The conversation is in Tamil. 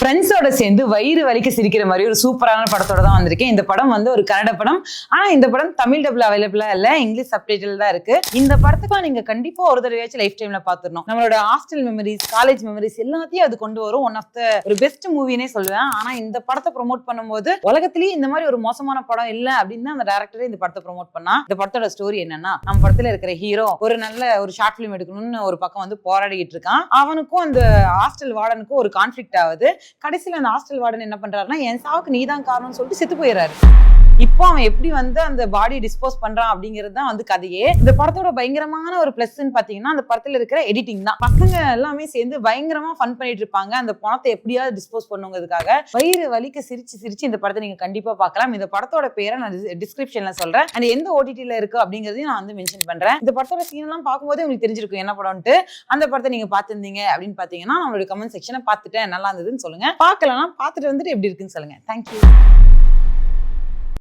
ஃப்ரெண்ட்ஸோட சேர்ந்து வயிறு வலிக்க சிரிக்கிற மாதிரி ஒரு சூப்பரான படத்தோட தான் வந்திருக்கேன். இந்த படம் வந்து ஒரு கன்னட படம். ஆனா இந்த படம் தமிழ் டப்ல அவைலபிளா இல்ல, இங்கிலீஷ் சப்டைட்டில் தான் இருக்கு. இந்த படத்துக்கு நீங்க கண்டிப்பா ஒரு தடவையாச்சும் லைஃப் டைம்ல பாத்துறணும். நம்மளோட ஹாஸ்டல் மெமரிஸ், காலேஜ் மெமரிஸ் எல்லாத்தையும் அது கொண்டு வரும். ஒன் ஆஃப் த ஒரு பெஸ்ட் மூவினே சொல்லுவேன். ஆனா இந்த படத்தை ப்ரோமோட் பண்ணும்போது உலகத்திலேயே இந்த மாதிரி ஒரு மோசமான படம் இல்ல அப்படின்னு தான் அந்த டைரக்டரே இந்த படத்தை ப்ரோமோட் பண்ணா. இந்த படத்தோட ஸ்டோரி என்னன்னா, நம்ம படத்துல இருக்கிற ஹீரோ ஒரு நல்ல ஒரு ஷார்ட் பிலிம் எடுக்கணும்னு ஒரு பக்கம் வந்து போராடிட்டு இருக்கான். அவனுக்கும் அந்த ஹாஸ்டல் வார்டனுக்கும் ஒரு கான்ஃபிளிக்ட் ஆகுது. கடைசியில் அந்த ஹாஸ்டல் வார்டன் என்ன பண்றாருன்னா, என் சாவுக்கு நீதான் காரணம்னு சொல்லிட்டு செத்து போயிடுறாரு. இப்போ அவன் எப்படி வந்து அந்த பாடி டிஸ்போஸ் பண்றான் அப்படிங்கிறது தான் வந்து கதையே. இந்த படத்தோட பயங்கரமான ஒரு பிளஸ்ன்னு பாத்தீங்கன்னா, அந்த படத்துல இருக்கிற எடிட்டிங் தான். பசங்க எல்லாமே சேர்ந்து பயங்கரமா ஃபன் பண்ணிட்டு இருப்பாங்க. அந்த பணத்தை எப்படியாவது டிஸ்போஸ் பண்ணுங்கிறதுக்காக வயிறு வலிக்க சிரிச்சு சிரிச்சு இந்த படத்தை நீங்க கண்டிப்பா பார்க்கலாம். இந்த படத்தோட பேரை நான் டிஸ்கிரிப்ஷன்ல சொல்றேன். அந்த எந்த ஓடிடில இருக்கு அப்படிங்கறதையும் நான் வந்து மென்ஷன் பண்றேன். இந்த படத்தோட சீன் எல்லாம் பார்க்கும்போது உங்களுக்கு தெரிஞ்சிருக்கும் என்ன படம்ட்டு. அந்த படத்தை நீங்க பார்த்திருந்தீங்க அப்படின்னு பாத்தீங்கன்னா நம்மளோட கமெண்ட் செக்ஷனை பார்த்துட்டேன் நல்லா இருந்ததுன்னு சொல்லுங்க. பார்க்கலன்னா பார்த்துட்டு வந்துட்டு எப்படி இருக்குன்னு சொல்லுங்க. தேங்க்யூ.